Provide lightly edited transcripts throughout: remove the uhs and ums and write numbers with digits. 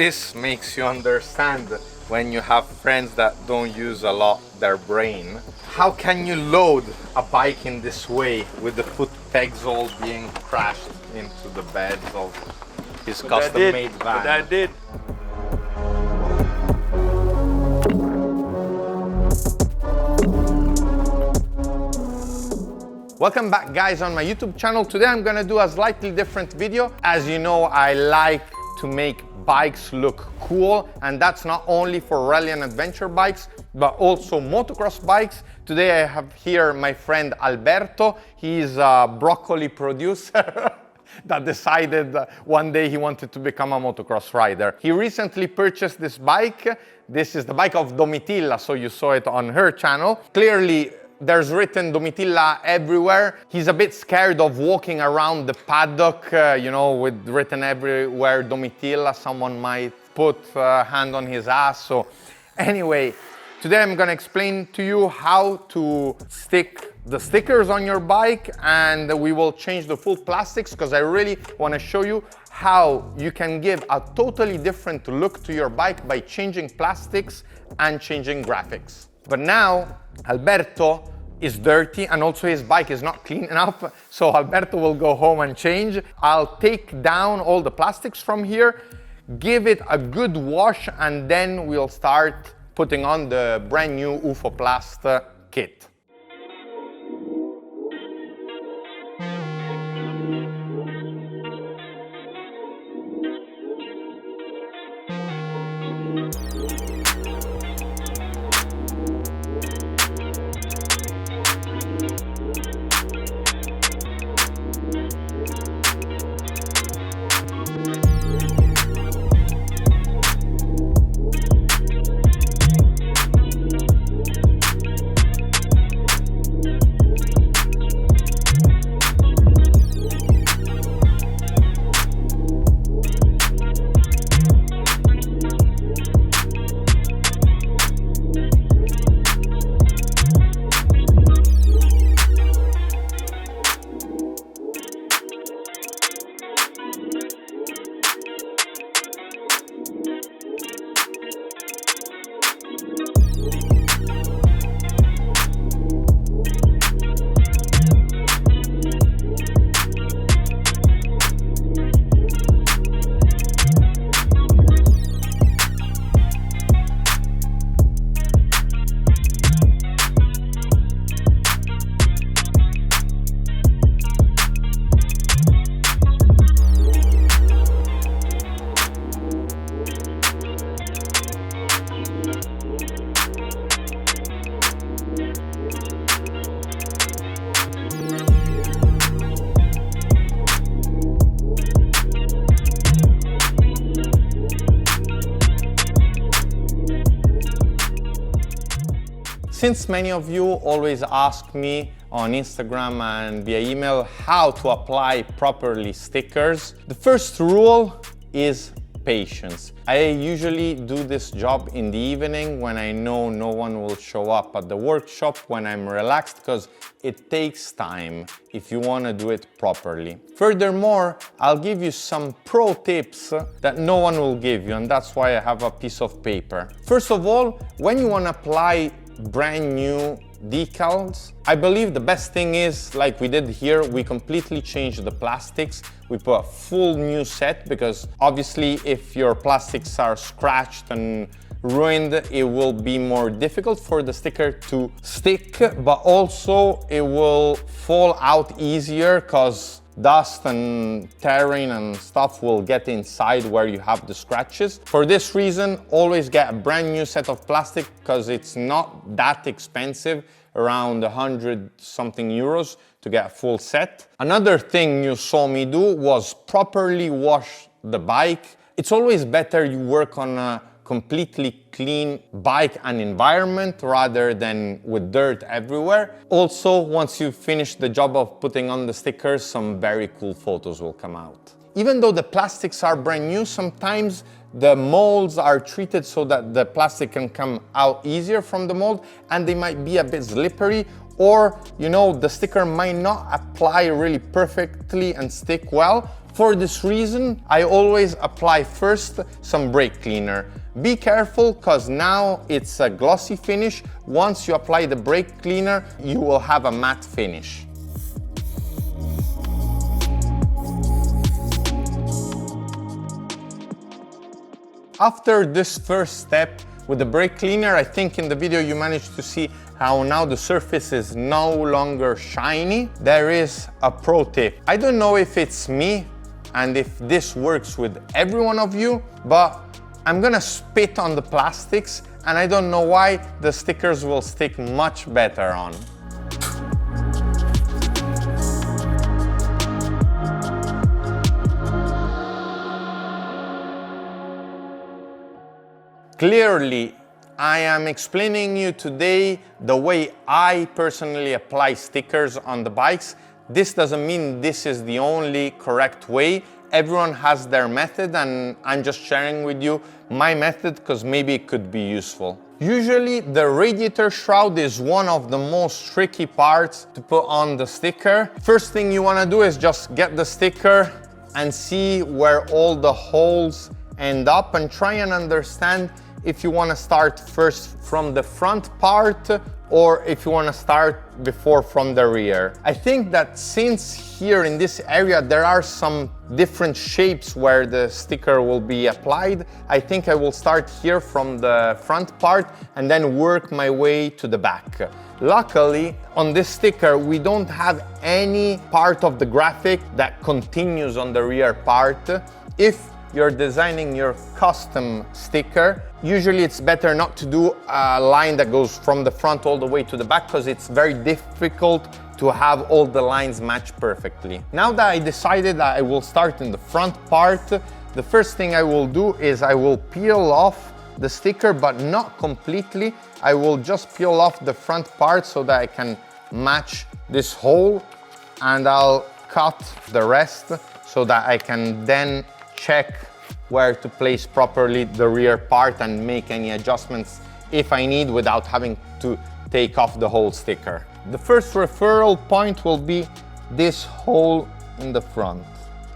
This makes you understand when you have friends that don't use a lot their brain. How can you load a bike in this way with the foot pegs all being crashed into the beds of his custom-made van? But I did. Welcome back, guys, on my YouTube channel. Today I'm gonna do a slightly different video. As you know, I like to make bikes look cool, and that's not only for rally and adventure bikes, but also motocross bikes. Today I have here my friend Alberto. He's a broccoli producer that decided one day he wanted to become a motocross rider. He recently purchased this bike. This is the bike of Domitilla, so you saw it on her channel. Clearly, there's written Domitilla everywhere. He's a bit scared of walking around the paddock, you know, with written everywhere Domitilla. Someone might put a hand on his ass. So anyway, today I'm gonna explain to you how to stick the stickers on your bike, and we will change the full plastics because I really wanna show you how you can give a totally different look to your bike by changing plastics and changing graphics. But now, Alberto is dirty and also his bike is not clean enough, so Alberto will go home and change. I'll take down all the plastics from here, give it a good wash, and then we'll start putting on the brand new UFOplast kit. Since many of you always ask me on Instagram and via email how to apply properly stickers, the first rule is patience. I usually do this job in the evening when I know no one will show up at the workshop, when I'm relaxed, because it takes time if you want to do it properly. Furthermore, I'll give you some pro tips that no one will give you, and that's why I have a piece of paper. First of all, when you want to apply brand new decals, I believe the best thing is, like we did here, we completely changed the plastics. We put a full new set, because obviously if your plastics are scratched and ruined, it will be more difficult for the sticker to stick, but also it will fall out easier because dust and terrain and stuff will get inside where you have the scratches. For this reason, always get a brand new set of plastic, because it's not that expensive, around 100 something euros to get a full set. Another thing you saw me do was properly wash the bike. It's always better you work on a completely clean bike and environment rather than with dirt everywhere. Also, once you finish the job of putting on the stickers, some very cool photos will come out. Even though the plastics are brand new, sometimes the molds are treated so that the plastic can come out easier from the mold, and they might be a bit slippery, or the sticker might not apply really perfectly and stick well. For this reason, I always apply first some brake cleaner. Be careful, because now it's a glossy finish. Once you apply the brake cleaner, you will have a matte finish. After this first step with the brake cleaner, I think in the video you managed to see how now the surface is no longer shiny. There is a pro tip. I don't know if it's me and if this works with every one of you, but I'm gonna spit on the plastics, and I don't know why the stickers will stick much better on. Clearly, I am explaining you today the way I personally apply stickers on the bikes. This doesn't mean this is the only correct way. Everyone has their method, and I'm just sharing with you my method because maybe it could be useful. Usually the radiator shroud is one of the most tricky parts to put on the sticker. First thing you want to do is just get the sticker and see where all the holes end up, and try and understand if you want to start first from the front part or if you want to start before from the rear. I think that since here in this area there are some different shapes where the sticker will be applied, I think I will start here from the front part and then work my way to the back. Luckily, on this sticker we don't have any part of the graphic that continues on the rear part. If you're designing your custom sticker, usually it's better not to do a line that goes from the front all the way to the back, because it's very difficult to have all the lines match perfectly. Now that I decided that I will start in the front part, the first thing I will do is I will peel off the sticker, but not completely. I will just peel off the front part so that I can match this hole, and I'll cut the rest so that I can then check where to place properly the rear part and make any adjustments if I need without having to take off the whole sticker. The first referral point will be this hole in the front.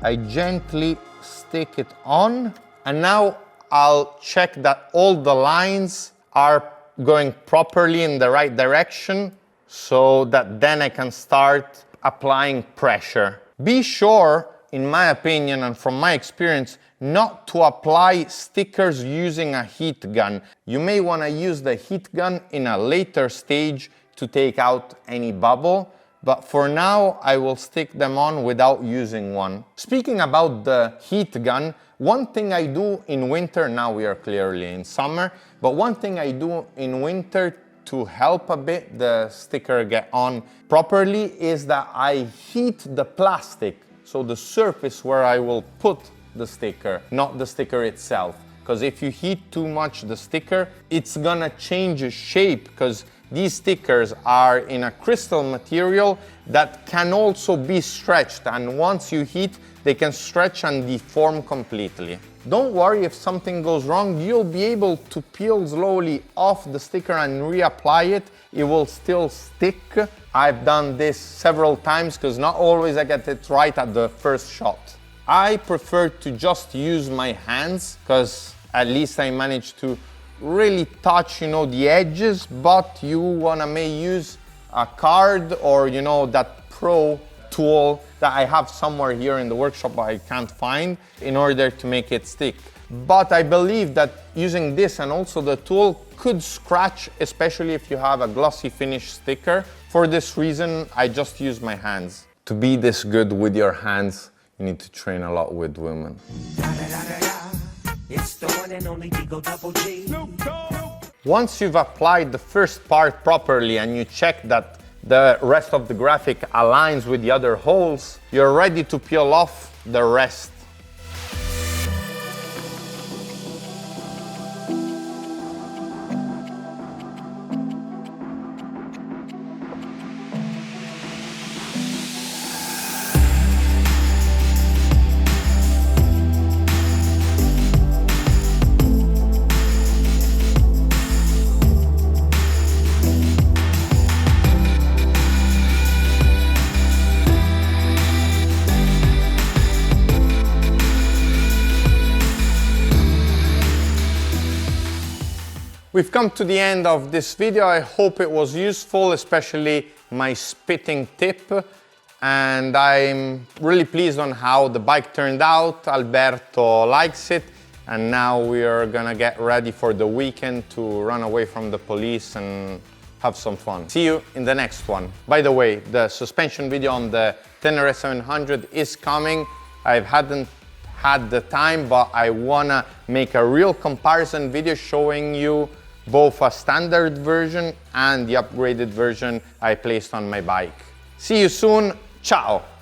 I gently stick it on, and now I'll check that all the lines are going properly in the right direction, so that then I can start applying pressure. Be sure, in my opinion and from my experience, not to apply stickers using a heat gun. You may want to use the heat gun in a later stage to take out any bubble, but for now I will stick them on without using one. Speaking about the heat gun, one thing I do in winter, now we are clearly in summer, but one thing I do in winter to help a bit the sticker get on properly is that I heat the plastic. So the surface where I will put the sticker, not the sticker itself. Because if you heat too much the sticker, it's gonna change shape, because these stickers are in a crystal material that can also be stretched, and once you heat, they can stretch and deform completely. Don't worry if something goes wrong, you'll be able to peel slowly off the sticker and reapply it. It will still stick. I've done this several times because not always I get it right at the first shot. I prefer to just use my hands because at least I managed to really touch, the edges, but you may use a card or, that pro tool that I have somewhere here in the workshop but I can't find in order to make it stick. But I believe that using this and also the tool could scratch, especially if you have a glossy finish sticker. For this reason, I just use my hands. To be this good with your hands, you need to train a lot with women. Once you've applied the first part properly and you check that the rest of the graphic aligns with the other holes, you're ready to peel off the rest. We've come to the end of this video. I hope it was useful, especially my spitting tip. And I'm really pleased on how the bike turned out. Alberto likes it. And now we are gonna get ready for the weekend to run away from the police and have some fun. See you in the next one. By the way, the suspension video on the Tenere 700 is coming. I hadn't had the time, but I wanna make a real comparison video showing you both a standard version and the upgraded version I placed on my bike. See you soon, ciao!